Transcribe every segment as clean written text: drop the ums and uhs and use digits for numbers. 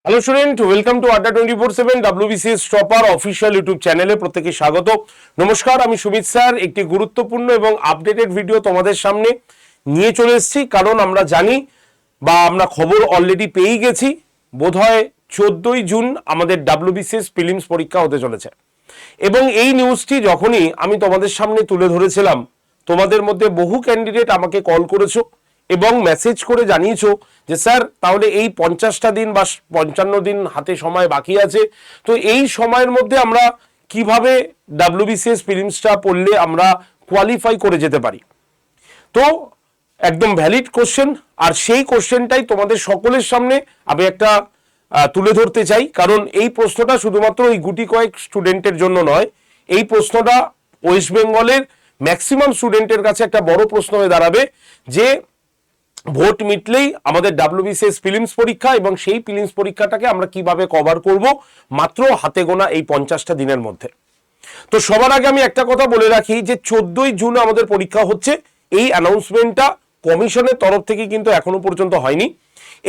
Hello student, welcome to আড্ডা 24/7 WBCS topper official YouTube চ্যানেলে প্রত্যেকে স্বাগত। নমস্কার, আমি সুমিত স্যার। একটি গুরুত্বপূর্ণ এবং আপডেটেড ভিডিও তোমাদের সামনে নিয়ে চলে এসেছি, কারণ আমরা জানি বা আমরা খবর অলরেডি পেয়ে গেছি, বোধহয় 14ই জুন আমাদের WBCS প্রিলিমস পরীক্ষা হতে চলেছে। এবং এই নিউজটি যখনই আমি তোমাদের সামনে তুলে ধরেছিলাম, তোমাদের মধ্যে বহু ক্যান্ডিডেট আমাকে কল করেছো এবং মেসেজ করে জানিয়েছো যে স্যার, তাহলে এই 50টা দিন বা 55 দিন হাতে সময় বাকি আছে, তো এই সময়ের মধ্যে আমরা কিভাবে WBCS প্রিলিমসটা পড়লে আমরা কোয়ালিফাই করে যেতে পারি। তো একদম ভ্যালিড কোশ্চেন, আর সেই কোশ্চেনটাই তোমাদের সকলের সামনে আমি একটা তুলে ধরতে চাই, কারণ এই প্রশ্নটা শুধুমাত্র ওই গুটি কয়েক স্টুডেন্টের জন্য নয়, এই প্রশ্নটা ওয়েস্ট বেঙ্গলের ম্যাক্সিমাম স্টুডেন্টের কাছে একটা বড় প্রশ্ন হয়ে দাঁড়াবে যে ভোট মিটলেই আমাদের WBCS প্রিলিমস পরীক্ষা, এবং সেই প্রিলিমস পরীক্ষাটাকে আমরা কিভাবে কভার করব মাত্র হাতে গোনা এই 50টা দিনের মধ্যে। তো সবার আগে আমি একটা কথা বলে রাখি যে 14ই জুন আমাদের পরীক্ষা হচ্ছে, এই অ্যানাউন্সমেন্টটা কমিশনের তরফ থেকে কিন্তু এখনো পর্যন্ত হয়নি।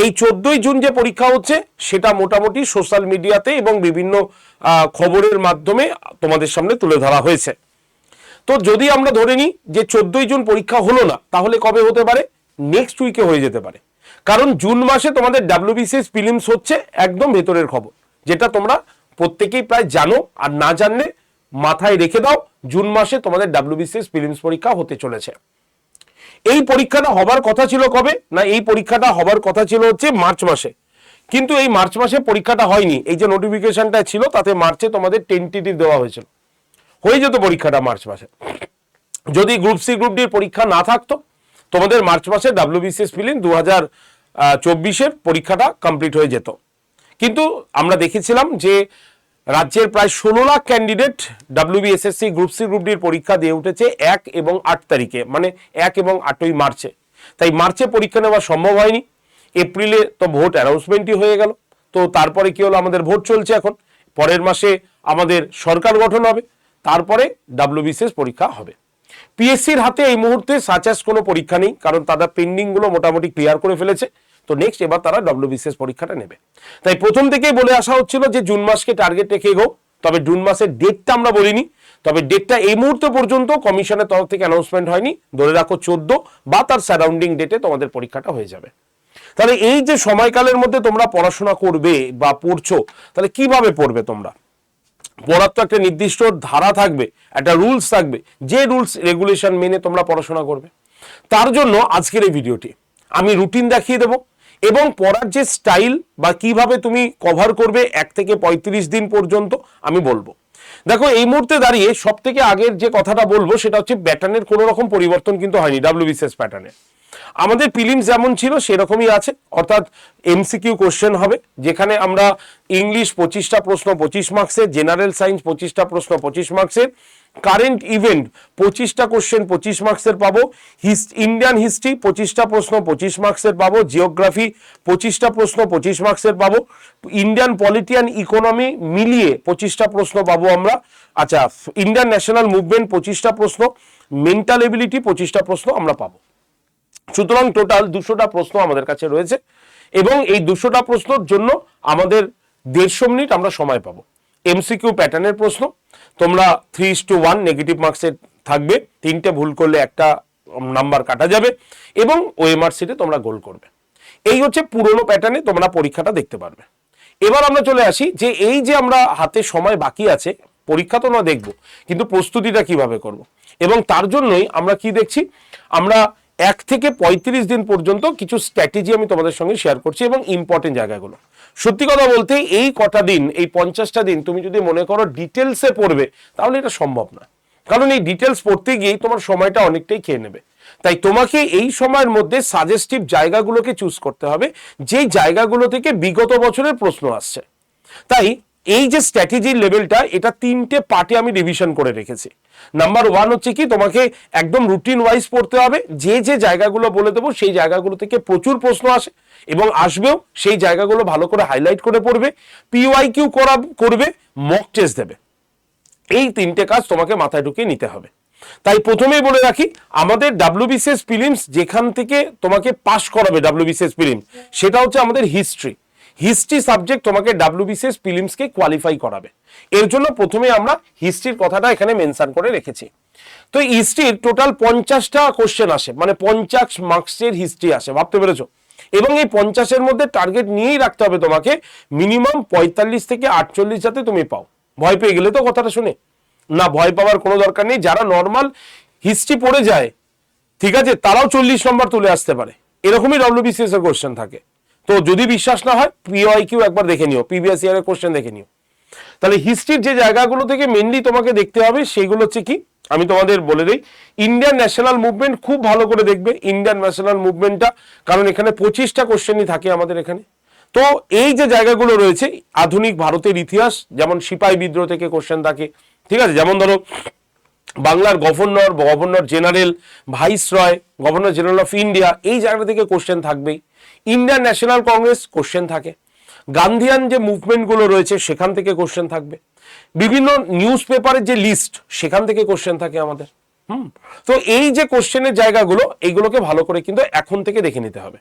এই 14ই জুন যে পরীক্ষা হচ্ছে সেটা মোটামুটি সোশ্যাল মিডিয়াতে এবং বিভিন্ন খবরের মাধ্যমে তোমাদের সামনে তুলে ধরা হয়েছে। তো যদি আমরা ধরে নিই যে 14ই জুন পরীক্ষা হলো না, তাহলে কবে হতে পারে? নেক্সট উইকে হয়ে যেতে পারে, কারণ জুন মাসে তোমাদের WBCS প্রিলিমস হচ্ছে, একদম ভেতরের খবর, যেটা তোমরা প্রত্যেকেই প্রায় জানো, আর না জানলে মাথায় রেখে দাও, জুন মাসে তোমাদের WBCS প্রিলিমস পরীক্ষা হতে চলেছে। এই পরীক্ষাটা হবার কথা ছিল কবে না, এই পরীক্ষাটা হবার কথা ছিল হচ্ছে মার্চ মাসে, কিন্তু এই মার্চ মাসে পরীক্ষাটা হয়নি। এই যে নোটিফিকেশনটা ছিল তাতে মার্চে তোমাদের টেন্টেটিভ দেওয়া হয়েছিল, হয়ে যেত পরীক্ষাটা মার্চ মাসে। যদি গ্রুপ সি গ্রুপ ডির পরীক্ষা না থাকতো, তোমাদের মার্চ মাসে WBCS প্রিলিম 2024-এর পরীক্ষাটা কমপ্লিট হয়ে যেত। কিন্তু আমরা দেখেছিলাম যে রাজ্যের প্রায় 16 lakh candidate WBSSC group C group ডির পরীক্ষা দিয়ে উঠেছে 1 এবং 8 তারিখে, মানে 1 এবং 8ই মার্চে। তাই মার্চে পরীক্ষা নেওয়া সম্ভব হয়নি। এপ্রিলে তো ভোট অ্যানাউন্সমেন্টই হয়ে গেল। তো তারপরে কি হলো, আমাদের ভোট চলছে এখন, পরের মাসে আমাদের সরকার গঠন হবে, তারপরে WBCS পরীক্ষা হবে। পিএসসির হাতে এই মুহূর্তে সাচাস কোনো পরীক্ষা নেই, কারণ তারা পেন্ডিং গুলো মোটামুটি ক্লিয়ার করে ফেলেছে। তো নেক্সট এবার তারা WBCS পরীক্ষাটা নেবে। তাই প্রথম থেকেই বলে আসা হচ্ছিল যে জুন মাসকে টার্গেট রেখে এগো, তবে জুন মাসের ডেটটা আমরা বলিনি, তবে ডেটটা এই মুহূর্তে পর্যন্ত কমিশনের তরফ থেকে অ্যানাউন্সমেন্ট হয়নি। ধরে রাখো 14 বা তার সারাউন্ডিং ডেটে তোমাদের পরীক্ষাটা হয়ে যাবে। তাহলে এই যে সময়কালের মধ্যে তোমরা পড়াশোনা করবে বা পড়ছো, তাহলে কিভাবে পড়বে তোমরা? পড়ার তো একটা নির্দিষ্ট ধারা থাকবে, একটা রুলস থাকবে, যে রুলস রেগুলেশন মেনে তোমরা পড়াশোনা করবে। তার জন্য আজকের এই ভিডিওটি আমি রুটিন দেখিয়ে দেব, এবং পড়ার যে স্টাইল বা কিভাবে তুমি কভার করবে 1 থেকে 35 দিন পর্যন্ত আমি বলবো। দেখো, এই মুহূর্তে দাঁড়িয়ে সব থেকে আগের যে কথাটা বলবো সেটা হচ্ছে প্যাটার্নের কোনো রকম পরিবর্তন কিন্তু হয়নি। WBCS প্যাটার্নে আমাদের প্রিলিমস যেমন ছিল সেরকমই আছে, অর্থাৎ MCQ কোশ্চেন হবে, যেখানে আমরা ইংলিশ 25টা প্রশ্ন 25 মার্কসের, জেনারেল সায়েন্স 25টা প্রশ্ন 25 মার্কসের, কারেন্ট ইভেন্ট 25টা কোশ্চেন 25 মার্কসের পাবো, ইন্ডিয়ান হিস্ট্রি 25টা প্রশ্ন 25 মার্কসের পাবো, জিওগ্রাফি 25টা প্রশ্ন 25 মার্কসের পাবো, ইন্ডিয়ান পলিটি অ্যান্ড ইকোনমি মিলিয়ে 25টা প্রশ্ন পাবো আমরা। আচ্ছা, ইন্ডিয়ান ন্যাশনাল মুভমেন্ট 25টা প্রশ্ন, মেন্টাল এবিলিটি 25টা প্রশ্ন আমরা পাবো। সুতরাং টোটাল 200টা প্রশ্ন আমাদের কাছে রয়েছে, এবং এই 200টা প্রশ্নের জন্য আমাদের 150 মিনিট আমরা সময় পাবো। MCQ প্যাটার্নের প্রশ্ন, তোমরা 3:1 নেগেটিভ মার্কসের থাকবে, 3টে ভুল করলে একটা নাম্বার কাটা যাবে, এবং OMR সিটে তোমরা গোল করবে। এই হচ্ছে পুরনো প্যাটার্নে তোমরা পরীক্ষাটা দেখতে পারবে। এবার আমরা চলে আসি যে এই যে আমরা হাতে সময় বাকি আছে, পরীক্ষা তো না দেখবো, কিন্তু প্রস্তুতিটা কিভাবে করব, এবং তার জন্যই আমরা কি দেখছি, আমরা 1 থেকে 35 দিন পর্যন্ত কিছু স্ট্র্যাটেজি আমি তোমাদের সঙ্গে শেয়ার করছি, এবং ইম্পর্টেন্ট জায়গাগুলো। সত্যি কথা বলতে এই কটা দিন, এই 50টা দিন তুমি যদি মনে করো ডিটেলসে পড়বে, তাহলে এটা সম্ভব না, কারণ এই ডিটেলস পড়তে গিয়েই তোমার সময়টা অনেকটাই খেয়ে নেবে। তাই তোমাকে এই সময়ের মধ্যে সাজেস্টিভ জায়গাগুলোকে চুজ করতে হবে, যেই জায়গাগুলো থেকে বিগত বছরের প্রশ্ন আসছে। তাই এই যে স্ট্র্যাটেজির লেভেলটা, এটা 3টে পার্টে আমি ডিভিশন করে রেখেছি। নাম্বার 1 হচ্ছে কি, তোমাকে একদম রুটিন ওয়াইজ পড়তে হবে, যে যে জায়গাগুলো বলে দেবো সেই জায়গাগুলো থেকে প্রচুর প্রশ্ন আসে এবং আসবেও, সেই জায়গাগুলো ভালো করে হাইলাইট করে পড়বে, PYQ করবে, মক টেস্ট দেবে। এই 3টে কাজ তোমাকে মাথায় ঢুকিয়ে নিতে হবে। তাই প্রথমেই বলে রাখি, আমাদের WBCS প্রিলিমস যেখান থেকে তোমাকে পাস করাবে WBCS প্রিলিমস, সেটা হচ্ছে আমাদের হিস্ট্রি। হিস্ট্রি সাবজেক্ট তোমাকে ডাব্লিউবিসিএস প্রিলিমসকে কোয়ালিফাই করাবে। এর জন্য প্রথমে আমরা হিস্ট্রির কথাটা এখানে মেনশন করে রেখেছি। তো হিস্ট্রির টোটাল 50টা কোশ্চেন আসে, মানে 50 মার্কসের হিস্ট্রি আসে, ভাবতে পেরেছো? এবং এই 50-এর মধ্যে টার্গেট নিয়েই রাখতে হবে তোমাকে, মিনিমাম 45 থেকে 48 যাতে তুমি পাও। ভয় পেয়ে গেলে তো কথাটা শুনে? না, ভয় পাওয়ার কোনো দরকার নেই। যারা নর্মাল হিস্ট্রি পড়ে যায়, ঠিক আছে, তারাও 40 নম্বর তুলে আসতে পারে, এরকমই ডব্লিউবিসিএস এর কোশ্চেন থাকে। তো যদি বিশ্বাস না হয় পিওআইকিউ একবার দেখে নিও, প্রিভিয়াস ইয়ারের কোশ্চেন দেখে নিও। তাহলে হিস্ট্রির যে জায়গাগুলো থেকে মেনলি তোমাকে দেখতে হবে সেগুলো হচ্ছে কি, আমি তোমাদের বলে দিই। ইন্ডিয়ান ন্যাশনাল মুভমেন্ট খুব ভালো করে দেখবে, ইন্ডিয়ান ন্যাশনাল মুভমেন্টটা, কারণ এখানে 25টা কোশ্চেনই থাকে আমাদের এখানে। তো এই যে জায়গাগুলো রয়েছে, আধুনিক ভারতের ইতিহাস, যেমন সিপাহী বিদ্রোহ থেকে কোশ্চেন থাকে, ঠিক আছে, যেমন ধরো বাংলার governor, governor general, viceroy, governor general of India, এই জায়গা থেকে কোশ্চেন থাকবেই। ইন্ডিয়ান ন্যাশনাল কংগ্রেস কোশ্চেন থাকে, গান্ধিয়ান যে মুভমেন্টগুলো রয়েছে সেখান থেকে কোশ্চেন থাকবে, বিভিন্ন নিউজ পেপারের যে লিস্ট সেখান থেকে কোশ্চেন থাকে আমাদের। তো এই যে কোশ্চেনের জায়গাগুলো, এইগুলোকে ভালো করে কিন্তু এখন থেকে দেখে নিতে হবে।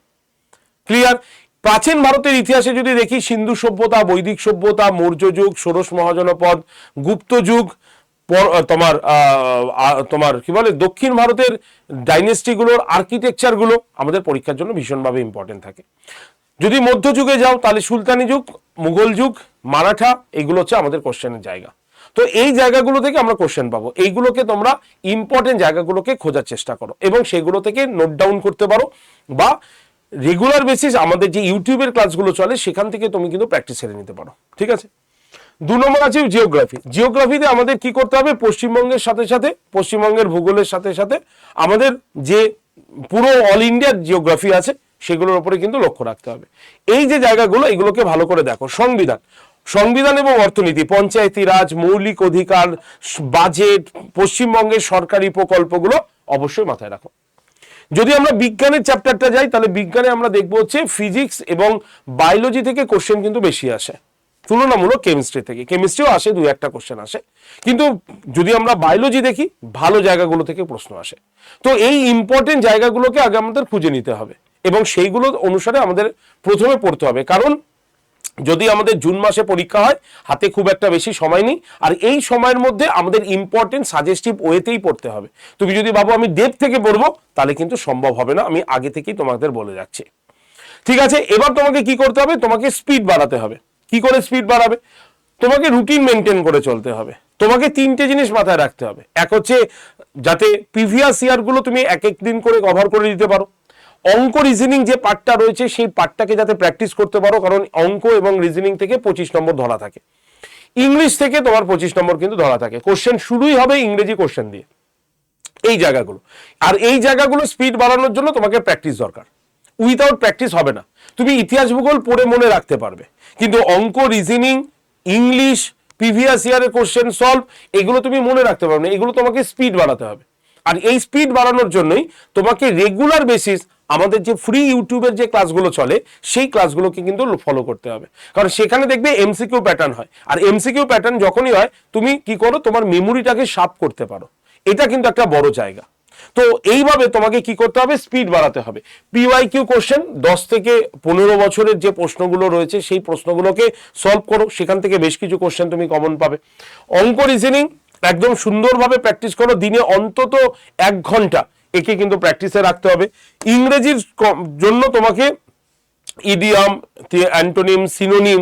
ক্লিয়ার? প্রাচীন ভারতের ইতিহাসে যদি দেখি, সিন্ধু সভ্যতা, বৈদিক সভ্যতা, মৌর্য যুগ, ষোড়শ মহাজনপদ, গুপ্ত যুগ, তোমার তোমার কি বলে, দক্ষিণ ভারতের ডাইনেস্টিগুলোর আর্কিটেকচারগুলো আমাদের পরীক্ষার জন্য ভীষণভাবে ইম্পর্টেন্ট থাকে। যদি মধ্যযুগে যাও তাহলে সুলতানি যুগ, মুঘল যুগ, মারাঠা, এগুলো হচ্ছে আমাদের কোশ্চেনের জায়গা। তো এই জায়গাগুলো থেকে আমরা কোশ্চেন পাবো, এইগুলোকে তোমরা ইম্পর্টেন্ট জায়গাগুলোকে খোঁজার চেষ্টা করো এবং সেগুলো থেকে নোট ডাউন করতে পারো, বা রেগুলার বেসিস আমাদের যে ইউটিউবের ক্লাসগুলো চলে সেখান থেকে তুমি কিন্তু প্র্যাকটিস সেরে নিতে পারো। ঠিক আছে? 2 নম্বর আছে জিওগ্রাফি। জিওগ্রাফিতে আমাদের কি করতে হবে, পশ্চিমবঙ্গের সাথে সাথে, পশ্চিমবঙ্গের ভূগোলের সাথে সাথে আমাদের যে পুরো অল ইন্ডিয়ার জিওগ্রাফি আছে সেগুলোর উপরে কিন্তু লক্ষ্য রাখতে হবে। এই যে জায়গাগুলো, এগুলোকে ভালো করে দেখো। সংবিধান, সংবিধান এবং অর্থনীতি, পঞ্চায়েতি রাজ, মৌলিক অধিকার, বাজেট, পশ্চিমবঙ্গের সরকারি প্রকল্পগুলো অবশ্যই মাথায় রাখো। যদি আমরা বিজ্ঞানের চ্যাপ্টারটা যাই, তাহলে বিজ্ঞানে আমরা দেখবো হচ্ছে ফিজিক্স এবং বায়োলজি থেকে কোশ্চেন কিন্তু বেশি আসে তুলনামূলক কেমিস্ট্রি থেকে। কেমিস্ট্রিও আসে, 2-1টা কোশ্চেন আসে, কিন্তু যদি আমরা বায়োলজি দেখি, ভালো জায়গাগুলো থেকে প্রশ্ন আসে। তো এই ইম্পর্টেন্ট জায়গাগুলোকে আগে আমাদের খুঁজে নিতে হবে এবং সেইগুলো অনুসারে আমাদের প্রথমে পড়তে হবে। কারণ যদি আমাদের জুন মাসে পরীক্ষা হয়, হাতে খুব একটা বেশি সময় নেই, আর এই সময়ের মধ্যে আমাদের ইম্পর্টেন্ট সাজেস্টিভ ওয়েতেই পড়তে হবে। তুমি যদি ভাবো আমি ডেপথ থেকে পড়বো, তাহলে কিন্তু সম্ভব হবে না, আমি আগে থেকেই তোমাদের বলে যাচ্ছি। ঠিক আছে? এবার তোমাকে কি করতে হবে, তোমাকে স্পিড বাড়াতে হবে। কি করে স্পিড বাড়াবে? তোমাকে রুটিন মেনটেন করে চলতে হবে। তোমাকে 3টে জিনিস মাথায় রাখতে হবে। এক হচ্ছে যাতে প্রিভিয়াস ইয়ারগুলো তুমি এক এক দিন করে কভার করে দিতে পারো। অঙ্ক রিজনিং যে পার্টটা রয়েছে সেই পার্টটাকে যাতে প্র্যাকটিস করতে পারো, কারণ অঙ্ক এবং রিজনিং থেকে 25 নম্বর ধরা থাকে। ইংলিশ থেকে তোমার 25 নম্বর কিন্তু ধরা থাকে। কোশ্চেন শুরুই হবে ইংরেজি কোশ্চেন দিয়ে, এই জায়গাগুলো। আর এই জায়গাগুলো স্পিড বাড়ানোর জন্য তোমাকে প্র্যাকটিস দরকার। উইথাউট প্র্যাকটিস হবে না। তুমি ইতিহাস ভূগোল পড়ে মনে রাখতে পারবে, কিন্তু অঙ্ক, রিজনিং, ইংলিশ, প্রিভিয়াস ইয়ারের কোশ্চেন সলভ, এগুলো তুমি মনে রাখতে পারবে না। এগুলো তোমাকে স্পিড বাড়াতে হবে। আর এই স্পিড বাড়ানোর জন্যই তোমাকে রেগুলার বেসিস আমাদের যে ফ্রি ইউটিউবের যে ক্লাসগুলো চলে সেই ক্লাসগুলোকে কিন্তু ফলো করতে হবে। কারণ সেখানে দেখবে এমসিকিউ প্যাটার্ন হয়, আর এমসিকিউ প্যাটার্ন যখনই হয় তুমি কি করো, তোমার মেমোরিটাকে শার্প করতে পারো। এটা কিন্তু একটা বড় জায়গা। তো এইভাবে তোমাকে কি করতে হবে, স্পিড বাড়াতে হবে। পিওয়াইকিউ কোশ্চেন 10 থেকে 15 বছরের যে প্রশ্নগুলো রয়েছে সেই প্রশ্নগুলোকে সলভ করো, সেখান থেকে বেশ কিছু কোশ্চেন তুমি কমন পাবে। অঙ্ক, রিজনিং একদম সুন্দরভাবে প্র্যাকটিস করো, দিনে অন্তত 1 ঘন্টা একে কিন্তু প্র্যাকটিসে রাখতে হবে। ইংরেজির জন্য তোমাকে ইডিয়াম, অ্যান্টোনিম, সিনোনিম,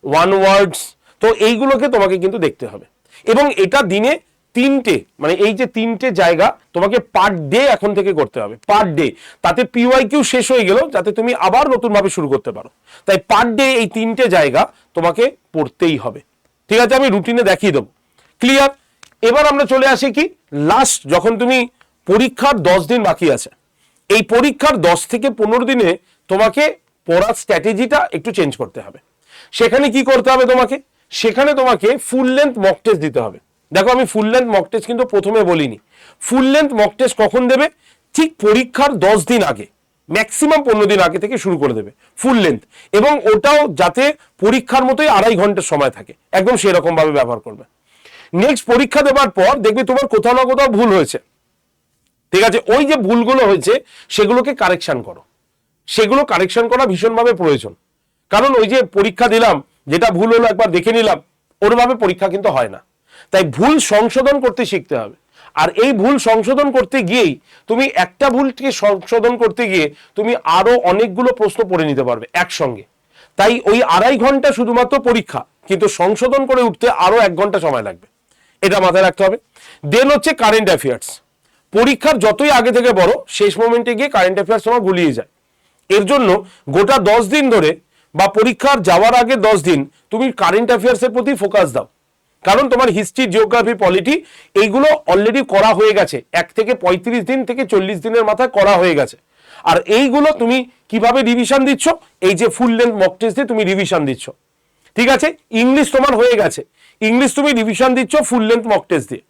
ওয়ান ওয়ার্ডস, তো এইগুলোকে তোমাকে কিন্তু দেখতে হবে। এবং এটা দিনে 3টে, মানে এই যে 3টে জায়গা তোমাকে পার ডে এখন থেকে করতে হবে, পার ডে। তাতে পিওয়াইকিউ শেষ হয়ে গেল, যাতে তুমি আবার নতুনভাবে শুরু করতে পারো। তাই পার ডে এই 3টে জায়গা তোমাকে পড়তেই হবে। ঠিক আছে? আমি রুটিনে দেখিয়ে দেবো। ক্লিয়ার? এবার আমরা চলে আসি কি, লাস্ট যখন তুমি পরীক্ষার 10 দিন বাকি আছে, এই পরীক্ষার 10 থেকে 15 দিনে তোমাকে পড়ার স্ট্র্যাটেজিটা একটু চেঞ্জ করতে হবে। সেখানে কি করতে হবে তোমাকে, সেখানে তোমাকে ফুল লেন্থ মক টেস্ট দিতে হবে। দেখো, আমি ফুল লেন্থ মক টেস্ট কিন্তু প্রথমে বলিনি। ফুল লেন্থ মক টেস্ট কখন দেবে, ঠিক পরীক্ষার 10 দিন আগে, ম্যাক্সিমাম 15 দিন আগে থেকে শুরু করে দেবে ফুল লেন্থ, এবং ওটাও যাতে পরীক্ষার মতোই 2.5 ঘন্টার সময় থাকে, একদম সেরকম ভাবে ব্যবহার করবে। নেক্সট পরীক্ষা দেওয়ার পর দেখবে তোমার কোথাও না কোথাও ভুল হয়েছে। ঠিক আছে? ওই যে ভুলগুলো হয়েছে সেগুলোকে কারেকশন করো, সেগুলো কারেকশন করা ভীষণভাবে প্রয়োজন। কারণ ওই যে পরীক্ষা দিলাম, যেটা ভুল হলো একবার দেখে নিলাম, ওরভাবে পরীক্ষা কিন্তু হয় না। তাই ভুল সংশোধন করতে শিখতে হবে। আর এই ভুল সংশোধন করতে গিয়েই তুমি একটা ভুলকে সংশোধন করতে গিয়ে তুমি আরো অনেকগুলো প্রশ্ন পড়ে নিতে পারবে একসঙ্গে। তাই ওই 2.5 ঘন্টা শুধুমাত্র পরীক্ষা, কিন্তু সংশোধন করে উঠতে আরো 1 ঘন্টা সময় লাগবে, এটা মাথায় রাখতে হবে। দেন হচ্ছে কারেন্ট অ্যাফেয়ার্স। পরীক্ষার যতই আগে থেকে বড়, শেষ মোমেন্টে গিয়ে কারেন্ট অ্যাফেয়ার্স তোমার গুলিয়ে যায়। এর জন্য গোটা 10 দিন ধরে বা পরীক্ষার যাওয়ার আগে 10 দিন তুমি কারেন্ট অ্যাফেয়ার্সের প্রতি ফোকাস দাও। কারণ তোমার হিস্ট্রি, জিওগ্রাফি, পলিটি এইগুলো অলরেডি করা হয়ে গেছে, 1 থেকে 35 দিন থেকে 40 দিনের মাথায় করা হয়ে গেছে। আর এইগুলো তুমি কিভাবে রিভিশন দিচ্ছ, এই যে ফুল লেন্থ মক টেস্ট দিয়ে তুমি রিভিশন দিচ্ছ। ঠিক আছে, ইংলিশ তোমার হয়ে গেছে, ইংলিশ তুমি রিভিশন দিচ্ছ ফুল লেন্থ মক টেস্ট দিয়ে।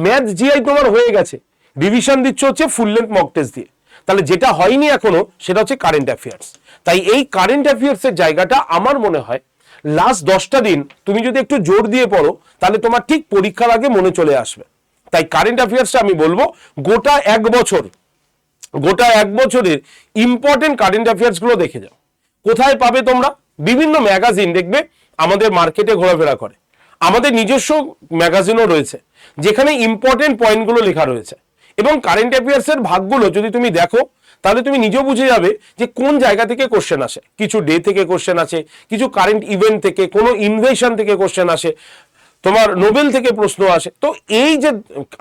ম্যাথ, জিআই তোমার হয়ে গেছে, রিভিশন দিচ্ছ হচ্ছে ফুল লেন্থ মক টেস্ট দিয়ে। তাহলে যেটা হয়নি এখনো সেটা হচ্ছে কারেন্ট অ্যাফেয়ার্স। তাই এই কারেন্ট অ্যাফেয়ার্সের জায়গাটা আমার মনে হয় লাস্ট 10টা দিন তুমি যদি একটু জোর দিয়ে পড়ো, তাহলে তোমার ঠিক পরীক্ষার আগে মনে চলে আসবে। তাই কারেন্ট অ্যাফেয়ার্সটা আমি বলবো গোটা 1 বছরের ইম্পর্টেন্ট কারেন্ট অ্যাফেয়ার্স গুলো দেখে যাও। কোথায় পাবে তোমরা? বিভিন্ন ম্যাগাজিন দেখবে আমাদের মার্কেটে ঘোরাফেরা করে, আমাদের নিজস্ব ম্যাগাজিনও রয়েছে যেখানে ইম্পর্টেন্ট পয়েন্টগুলো লেখা রয়েছে। এবং কারেন্ট অ্যাফেয়ার্সের ভাগগুলো যদি তুমি দেখো, তাহলে তুমি নিজেও বুঝে যাবে যে কোন জায়গা থেকে কোশ্চেন আসে। কিছু ডে থেকে কোশ্চেন আসে, কিছু কারেন্ট ইভেন্ট থেকে, কোনো ইনভেশন থেকে কোশ্চেন আসে, তোমার নোবেল থেকে প্রশ্ন আসে। তো এই যে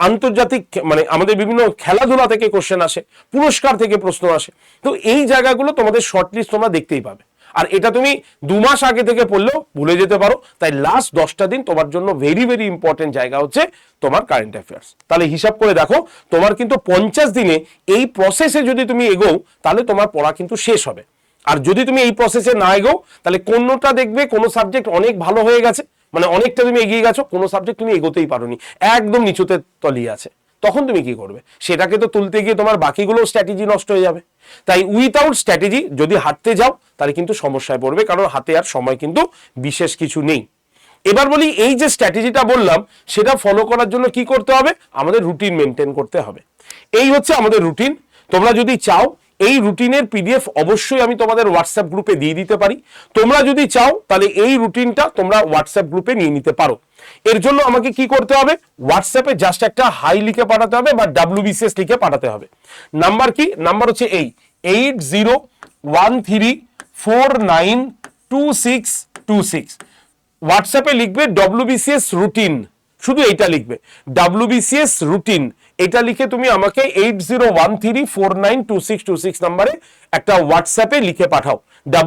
আন্তর্জাতিক মানে আমাদের বিভিন্ন খেলাধুলা থেকে কোশ্চেন আসে, পুরস্কার থেকে প্রশ্ন আসে। তো এই জায়গাগুলো তোমাদের শর্টলিস্ট তোমরা দেখতেই পাবে। আর এটা তুমি 2 মাস আগে থেকে পড়লেও ভুলে যেতে পারো। তাই লাস্ট 10টা দিন তোমার জন্য ভেরি ভেরি ইম্পর্টেন্ট জায়গা হচ্ছে তোমার কারেন্ট অ্যাফেয়ার্স। তাহলে হিসাব করে দেখো, তোমার কিন্তু 50 দিনে এই প্রসেসে যদি তুমি এগোও, তাহলে তোমার পড়া কিন্তু শেষ হবে। আর যদি তুমি এই প্রসেসে না এগোও, তাহলে কোনোটা দেখবে কোনো সাবজেক্ট অনেক ভালো হয়ে গেছে, মানে অনেকটা তুমি এগিয়ে গেছো, কোনো সাবজেক্ট তুমি এগোতেই পারোনি, একদম নিচুতে তলিয়ে আছে। তখন তুমি কি করবে? সেটাকে তো তুলতে গিয়ে তোমার বাকিগুলো স্ট্র্যাটেজি নষ্ট হয়ে যাবে। তাই উইথাউট স্ট্র্যাটেজি যদি হাঁটতে যাও, তাহলে কিন্তু সমস্যায় পড়বে, কারণ হাতে আর সময় কিন্তু বিশেষ কিছু নেই। এবার বলি, এই যে স্ট্র্যাটেজিটা বললাম সেটা ফলো করার জন্য কি করতে হবে? আমাদের রুটিন মেনটেন করতে হবে। এই হচ্ছে আমাদের রুটিন। তোমরা যদি চাও এই রুটিনের পিডিএফ অবশ্যই আমি তোমাদের হোয়াটসঅ্যাপ গ্রুপে দিয়ে দিতে পারি। তোমরা যদি চাও তাহলে এই রুটিনটা তোমরা হোয়াটসঅ্যাপ গ্রুপে নিয়ে নিতে পারো। এর জন্য আমাকে কি করতে হবে? হোয়াটসঅ্যাপে জাস্ট একটা হাই লিখে পাঠাতে হবে বা WBCS লিখে পাঠাতে হবে। নাম্বার কি? নাম্বার হচ্ছে এই 8013492626। হোয়াটসঅ্যাপে লিখবে WBCS রুটিন, শুধু এইটা লিখবে WBCS রুটিন। এটা লিখে তুমি আমাকে 8013492626 নাম্বারে একটা হোয়াটসঅ্যাপে লিখে পাঠাও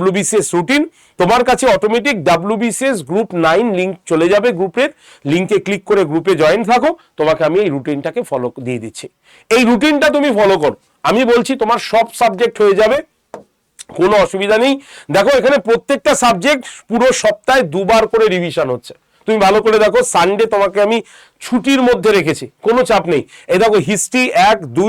WBCS রুটিন। তোমার কাছে অটোমেটিক WBCS গ্রুপ 9 লিংক চলে যাবে। গ্রুপের লিংকে ক্লিক করে গ্রুপে জয়েন থাকো, তোমাকে আমি এই রুটিনটাকে ফলো দিয়ে দিচ্ছি। এই রুটিনটা তুমি ফলো করো, আমি বলছি তোমার সব সাবজেক্ট হয়ে যাবে, কোনো অসুবিধা নেই। দেখো এখানে প্রত্যেকটা সাবজেক্ট পুরো সপ্তাহে 2 বার করে রিভিশন হচ্ছে। তুমি ভালো করে দেখো, সানডে তোমাকে আমি ছুটির মধ্যে রেখেছি, কোনো চাপ নেই। এই দেখো হিস্ট্রি 1, 2,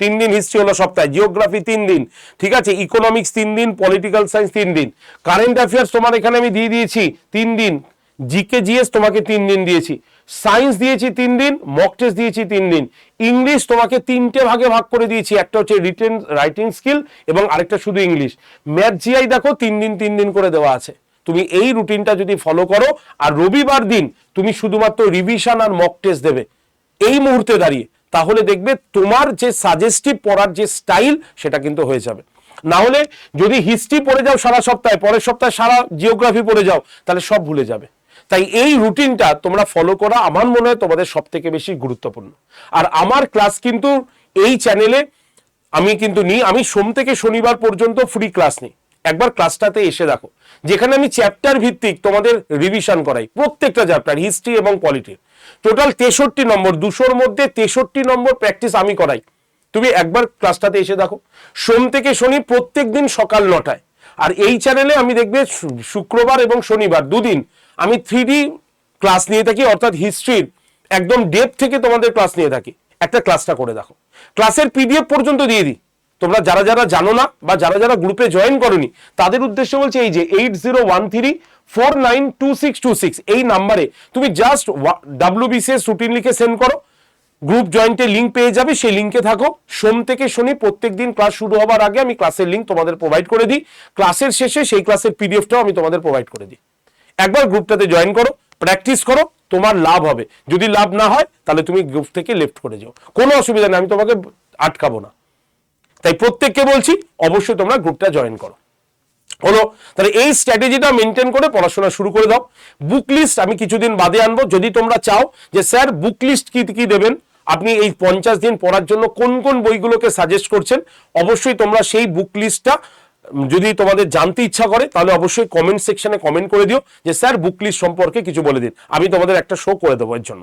3 দিন হিস্ট্রি হলো সপ্তাহে, জিওগ্রাফি 3 দিন, ঠিক আছে, ইকোনমিক্স 3 দিন, পলিটিক্যাল সায়েন্স 3 দিন, কারেন্ট অ্যাফেয়ার্স তোমার এখানে আমি দিয়ে দিয়েছি 3 দিন, জিকে জিএস তোমাকে 3 দিন দিয়েছি, সায়েন্স দিয়েছি 3 দিন, মক টেস্ট দিয়েছি 3 দিন, ইংলিশ তোমাকে 3টে ভাগে ভাগ করে দিয়েছি, একটা হচ্ছে রিটেন রাইটিং স্কিল এবং আরেকটা শুধু ইংলিশ। ম্যাথ জিআই দেখো 3 দিন করে দেওয়া আছে। তুমি এই রুটিনটা যদি ফলো করো, আর রবিবার দিন তুমি শুধুমাত্র রিভিশন আর মক টেস্ট দেবে এই মুহূর্তে দাঁড়িয়ে, তাহলে দেখবে তোমার যে সাজেস্টিভ পড়ার যে স্টাইল সেটা কিন্তু হয়ে যাবে। না হলে যদি হিস্ট্রি পড়ে যাও সারা সপ্তাহে, পরের সপ্তাহে সারা জিওগ্রাফি পড়ে যাও, তাহলে সব ভুলে যাবে। তাই এই রুটিনটা তোমরা ফলো করা আমার মনে হয় তোমাদের সব থেকে বেশি গুরুত্বপূর্ণ। আর আমার ক্লাস কিন্তু এই চ্যানেলে আমি কিন্তু নিই, আমি সোম থেকে শনিবার পর্যন্ত ফ্রি ক্লাস নিই। একবার ক্লাসটাতে এসে দেখো, যেখানে আমি চ্যাপ্টার ভিত্তিক তোমাদের রিভিশন করাই, প্রত্যেকটা চ্যাপ্টার হিস্ট্রি এবং পলিটির টোটাল 63 নম্বর, 200-র মধ্যে 63 নম্বর প্র্যাকটিস আমি করাই। তুমি একবার ক্লাসটাতে এসে দেখো, সোম থেকে শনি প্রত্যেক দিন সকাল 9টায়। আর এই চ্যানেলে আমি দেখবে শুক্রবার এবং শনিবার 2 দিন আমি 3D ক্লাস নিয়ে থাকি, অর্থাৎ হিস্ট্রির একদম ডেপথ থেকে তোমাদের ক্লাস নিয়ে থাকি। একটা ক্লাসটা করে দেখো, ক্লাসের পিডিএফ পর্যন্ত দিয়ে দিই। তোমরা যারা যারা জানো না বা যারা যারা গ্রুপে জয়েন করোনি, তাদের উদ্দেশ্যে বলছি এই যে 8013492626 এই নাম্বারে তুমি জাস্ট WBCS রুটিন লিখে সেন্ড করো, গ্রুপ জয়েন্টের লিঙ্ক পেয়ে যাবে, সেই লিঙ্কে থাকো। সোম থেকে শনি প্রত্যেকদিন ক্লাস শুরু হওয়ার আগে আমি ক্লাসের লিঙ্ক তোমাদের প্রোভাইড করে দিই, ক্লাসের শেষে সেই ক্লাসের পিডিএফটাও আমি তোমাদের প্রোভাইড করে দিই। একবার গ্রুপটাতে জয়েন করো, প্র্যাকটিস করো, তোমার লাভ হবে। যদি লাভ না হয় তাহলে তুমি গ্রুপ থেকে লেফট করে যাও, কোনো অসুবিধা নেই, আমি তোমাকে আটকাবো না। তাই প্রত্যেককে বলছি অবশ্যই তোমরা গ্রুপটা জয়েন করো। হলো, তাহলে এই স্ট্র্যাটেজিটা মেনটেন করে পড়াশোনা শুরু করে দাও। বুক লিস্ট আমি কিছুদিন বাদে আনবো। যদি তোমরা চাও যে স্যার বুক লিস্ট কি কি দেবেন, আপনি এই 50 দিন পড়ার জন্য কোন কোন বইগুলোকে সাজেস্ট করছেন, অবশ্যই তোমরা সেই বুক লিস্টটা যদি তোমাদের জানতে ইচ্ছা করে তাহলে অবশ্যই কমেন্ট সেকশনে কমেন্ট করে দিও যে স্যার বুক লিস্ট সম্পর্কে কিছু বলে দিন, আমি তোমাদের একটা শো করে দেবো এর জন্য।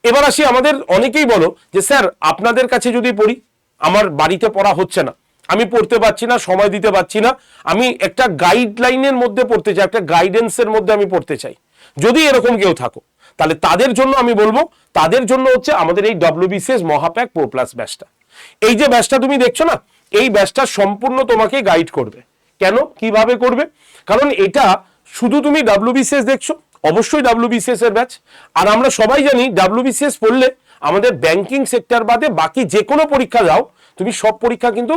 এবার আসি, আমাদের অনেকেই বলো যে স্যার আপনাদের কাছে যদি পড়ি, আমার বাড়িতে পড়া হচ্ছে না, আমি পড়তে পারছি না, সময় দিতে পারছি না, আমি একটা গাইডলাইনের মধ্যে পড়তে চাই, একটা গাইডেন্সের মধ্যে আমি পড়তে চাই। যদি এরকম কেউ থাকো তাহলে তাদের জন্য আমি বলবো, তাদের জন্য হচ্ছে আমাদের এই WBCS মহাপ্যাক প্রো প্লাস ব্যাচটা। এই যে ব্যাচটা তুমি দেখছো না, এই ব্যাচটা সম্পূর্ণ তোমাকে গাইড করবে। কেন, কিভাবে করবে? কারণ এটা শুধু তুমি WBCS দেখছো, অবশ্যই WBCS এর ব্যাচ। আর আমরা সবাই জানি WBCS পড়লে আমাদের ব্যাংকিং সেক্টর বাদে বাকি যে কোনো পরীক্ষা দাও, তুমি সব পরীক্ষা কিন্তু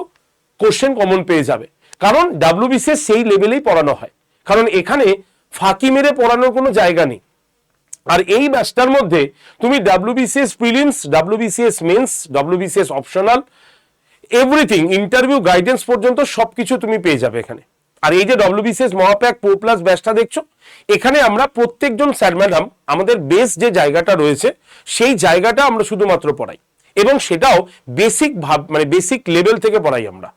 কোশ্চেন কমন পেয়ে যাবে। কারণ WBCS সেই লেভেলেই পড়ানো হয়, কারণ এখানে ফাঁকি মেরে পড়ানোর কোনো জায়গা নেই। আর এই ব্যাচটার মধ্যে তুমি WBCS prelims, WBCS mains, WBCS optional, everything, interview guidance পর্যন্ত সবকিছু তুমি পেয়ে যাবে এখানে। আর এই যে WBCS মহাপ্যাক প্রো প্লাস ব্যাচটা দেখছো, এখানে আমরা প্রত্যেকজন স্যার ম্যাডাম আমাদের বেস যে জায়গাটা রয়েছে সেই জায়গাটা আমরা শুধুমাত্র পড়াই, এবং সেটাও বেসিক মানে বেসিক লেভেল থেকে পড়াই আমরা।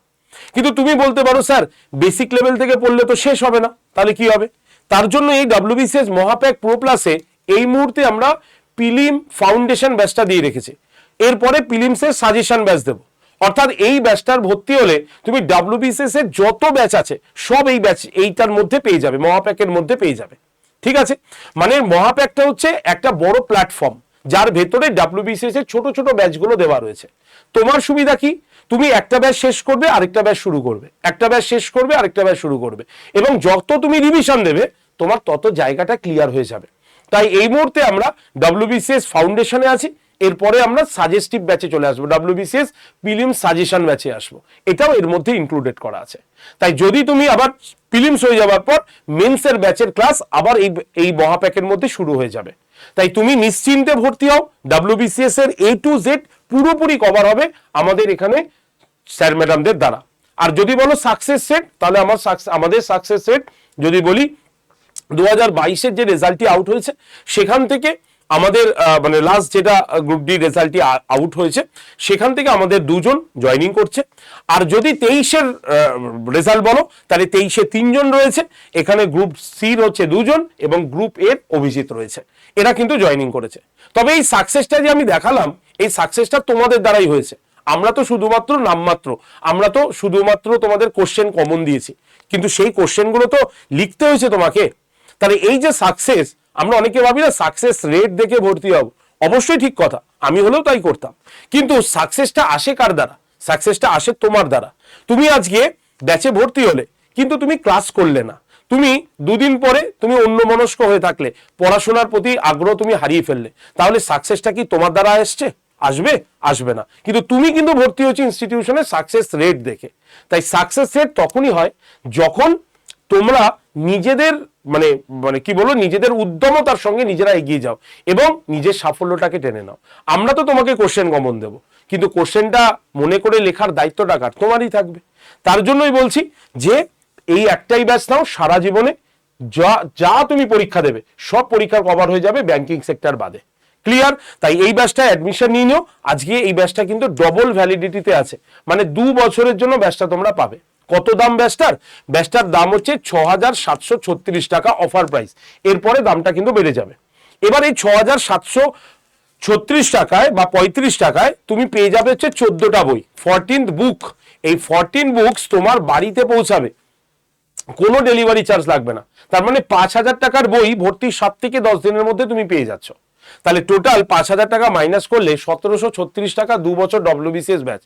কিন্তু তুমি বলতে পারো স্যার বেসিক লেভেল থেকে পড়লে তো শেষ হবে না, তাহলে কি হবে? তার জন্য এই WBCS মহাপ্যাক প্রো প্লাসে এই মুহূর্তে আমরা প্রিলিম ফাউন্ডেশন ব্যাচটা দিয়ে রেখেছি, এরপরে প্রিলিমসের সাজেশন ব্যাচ দেবো। অর্থাৎ এই ব্যাচটার ভর্তি হলে তুমি WBCS এর যত ব্যাচ আছে সব এই ব্যাচ এইটার মধ্যে পেয়ে যাবে, মহাপ্যাকের মধ্যে পেয়ে যাবে। ঠিক আছে, মানে মহাপ্যাকটা হচ্ছে একটা বড় প্ল্যাটফর্ম যার ভেতরে WBCS এর ছোট ছোট ব্যাচগুলো দেওয়া রয়েছে। তোমার সুবিধা কি, তুমি একটা ব্যাচ শেষ করবে আরেকটা ব্যাচ শুরু করবে, একটা ব্যাচ শেষ করবে আরেকটা ব্যাচ শুরু করবে, এবং যত তুমি রিভিশন দেবে তোমার তত জায়গাটা ক্লিয়ার হয়ে যাবে। তাই এই মুহূর্তে আমরা WBCS ফাউন্ডেশনে আছি, এরপরে আমরা সাজেস্টিভ ব্যাচে চলে আসবো, WBCS প্রিলিমস সাজেশন ব্যাচে আসবো, এটাও এর মধ্যে ইনক্লুডেড করা আছে। তাই যদি তুমি আবার প্রিলিমস হয়ে যাওয়ার পর মেন্সের ব্যাচের ক্লাস আবার এই মহাপ্যাকের মধ্যে শুরু হয়ে যাবে। তাই তুমি নিশ্চিন্তে ভর্তি হও, WBCS এর A to Z পুরোপুরি কভার হবে আমাদের এখানে স্যার ম্যাডামদের দ্বারা। আর যদি বলো সাকসেস সেট, তাহলে আমাদের সাকসেস সেট যদি বলি 2022-এর যে রেজাল্টটি আউট হয়েছে সেখান থেকে আমাদের মানে লাস্ট যেটা গ্রুপ ডি রেজাল্টটি আউট হয়েছে সেখান থেকে আমাদের দুজন জয়েনিং করছে। আর যদি 23-এর রেজাল্ট বলো তাহলে 23-এ 3 জন রয়েছে, এখানে গ্রুপ সির হচ্ছে 2 জন এবং গ্রুপ এর অভিজিৎ রয়েছে, এরা কিন্তু জয়েনিং করেছে। তবে এই সাকসেসটা যে আমি দেখালাম, এই সাকসেসটা তোমাদের দ্বারাই হয়েছে। আমরা তো শুধুমাত্র নামমাত্র, আমরা তো শুধুমাত্র তোমাদের কোশ্চেন কমন দিয়েছি, কিন্তু সেই কোশ্চেনগুলো তো লিখতে হয়েছে তোমাকে। তাহলে এই যে সাকসেস, আমরা অনেকে ভাবি না সাকসেস রেট দেখে ভর্তি হব, অবশ্যই ঠিক কথা, আমি হলেও তাই করতাম, কিন্তু সাকসেসটা আসে কার দ্বারা? সাকসেসটা আসে তোমার দ্বারা। তুমি আজকে ব্যাচে ভর্তি হলে কিন্তু তুমি ক্লাস করলে না, তুমি দুদিন পরে তুমি অন্যমনস্ক হয়ে থাকলে, পড়াশোনার প্রতি আগ্রহ তুমি হারিয়ে ফেললে, তাহলে সাকসেসটা কি তোমার দ্বারা আসছে? আসবে? আসবে না। কিন্তু তুমি কিন্তু ভর্তি হচ্ছে ইনস্টিটিউশনে সাকসেস রেট দেখে। তাই সাকসেস রেট তখনই হয় যখন তোমরা নিজেদের মানে মানে কি বলো, নিজেদের উদ্যমতার সঙ্গে নিজেরা এগিয়ে যাও এবং নিজের সাফল্যটাকে টেনে নাও। আমরা তো তোমাকে কোশ্চেন কমন দেবো, কিন্তু কোশ্চেনটা মনে করে লেখার দায়িত্বটা কার? তোমারই থাকবে। তার জন্যই বলছি যে এই একটাই ব্যাচ নাও, সারা জীবনে যা তুমি পরীক্ষা দেবে সব পরীক্ষা কভার হয়ে যাবে ব্যাংকিং সেক্টর বাদে। ক্লিয়ার? তাই এই ব্যাচটা অ্যাডমিশন নিয়ে নিও। আজকে এই ব্যাচটা কিন্তু ডবল ভ্যালিডিটিতে আছে, মানে 2 বছরের জন্য ব্যাচটা তোমরা পাবে। কত দাম ব্যাচটার? ব্যাচটার দাম হচ্ছে 6,736 টাকা অফার প্রাইস, এরপরে দামটা কিন্তু বেড়ে যাবে। এবার এই 6,736 টাকায় বা 35 টাকায় তুমি পেয়ে যাবে হচ্ছে 14টা বই, 14th বুক। এই 14 বুকস তোমার বাড়িতে পৌঁছাবে, কোনো ডেলিভারি চার্জ লাগবে না। তার মানে 5,000 টাকার বই ভর্তি 7 থেকে 10 দিনের মধ্যে তুমি পেয়ে যাচ্ছ। তাহলে টোটাল 5,000 টাকা মাইনাস করলে 1,736 টাকা 2 বছর WBCS ব্যাচ।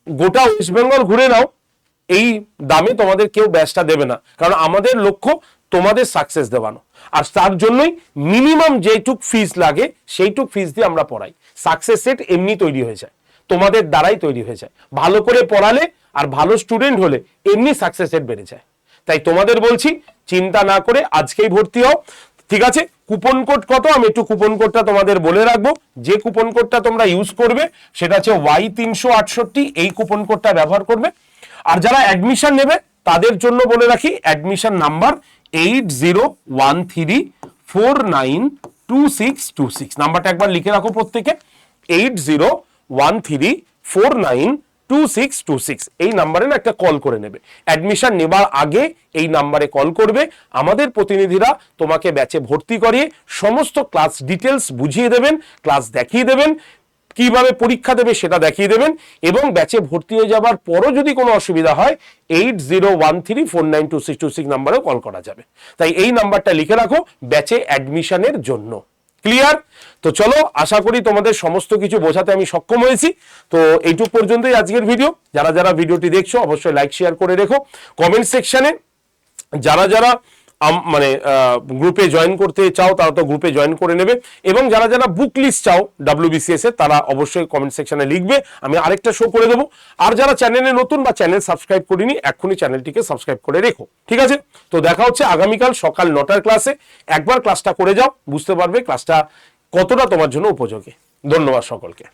গোটা ওয়েস্ট বেঙ্গল ঘুরে নাও, এই দামে তোমাদের কেউ ব্যাচটা দেবে না, কারণ আমাদের লক্ষ্য তোমাদের সাকসেস দেওয়ানো। আর তার জন্যই মিনিমাম যেটুক ফিস লাগে সেইটুক ফিস দিয়ে আমরা পড়াই। সাকসেস সেট এমনি তৈরি হয়ে যায়, তোমাদের দ্বারাই তৈরি হয়ে যায়। ভালো করে পড়ালে আর ভালো স্টুডেন্ট হলে এমনি সাকসেস সেট বেড়ে যায়। তাই তোমাদের বলছি চিন্তা না করে আজকেই ভর্তি হও, ঠিক আছে? কুপন কোড কত, আমি একটু কুপন কোডটা তোমাদের বলে রাখবো। যে কুপন কোডটা তোমরা ইউজ করবে সেটা হচ্ছে Y368, এই কুপন কোডটা ব্যবহার করবে। আর যারা অ্যাডমিশন নেবে তাদের জন্য বলে রাখি, অ্যাডমিশন নাম্বার 8013492626। নাম্বারটা একবার লিখে রাখো প্রত্যেকে, 8013492626। এই নাম্বারে না একটা কল করে নেবে। অ্যাডমিশন নেবার আগে এই নাম্বারে কল করবে, আমাদের প্রতিনিধিরা তোমাকে ব্যাচে ভর্তি করিয়ে সমস্ত ক্লাস ডিটেলস বুঝিয়ে দেবেন, ক্লাস দেখিয়ে দেবেন, কিভাবে পরীক্ষা দেবে সেটা দেখিয়ে দেবেন। এবং ব্যাচে ভর্তি হয়ে যাবার পরও যদি কোনো অসুবিধা হয় 8013492626 নাম্বারেও কল করা যাবে। তাই এই নাম্বারটা লিখে রাখো ব্যাচে অ্যাডমিশনের জন্য। ক্লিয়ার? তো চলো, আশা করি তোমাদের সমস্ত কিছু বোঝাতে আমি সক্ষম হয়েছি। তো এইটুক পর্যন্তই আজকের ভিডিও। যারা যারা ভিডিওটি দেখছো অবশ্যই লাইক শেয়ার করে রেখো। কমেন্ট সেকশনে যারা যারা মানে গ্রুপে জয়েন করতে চাও তারা তো গ্রুপে জয়েন করে নেবে, এবং যারা যারা বুক লিস্ট চাও WBCS এর তারা অবশ্যই কমেন্ট সেকশনে লিখবে, আমি আরেকটা শো করে দেবো। আর যারা চ্যানেলে নতুন বা চ্যানেল সাবস্ক্রাইব করিনি এক্ষুনি চ্যানেলটিকে সাবস্ক্রাইব করে রেখো, ঠিক আছে? তো দেখা হচ্ছে আগামীকাল সকাল 9টার ক্লাসে। একবার ক্লাসটা করে যাও, বুঝতে পারবে ক্লাসটা কতটা তোমার জন্য উপযোগী। ধন্যবাদ সকলকে।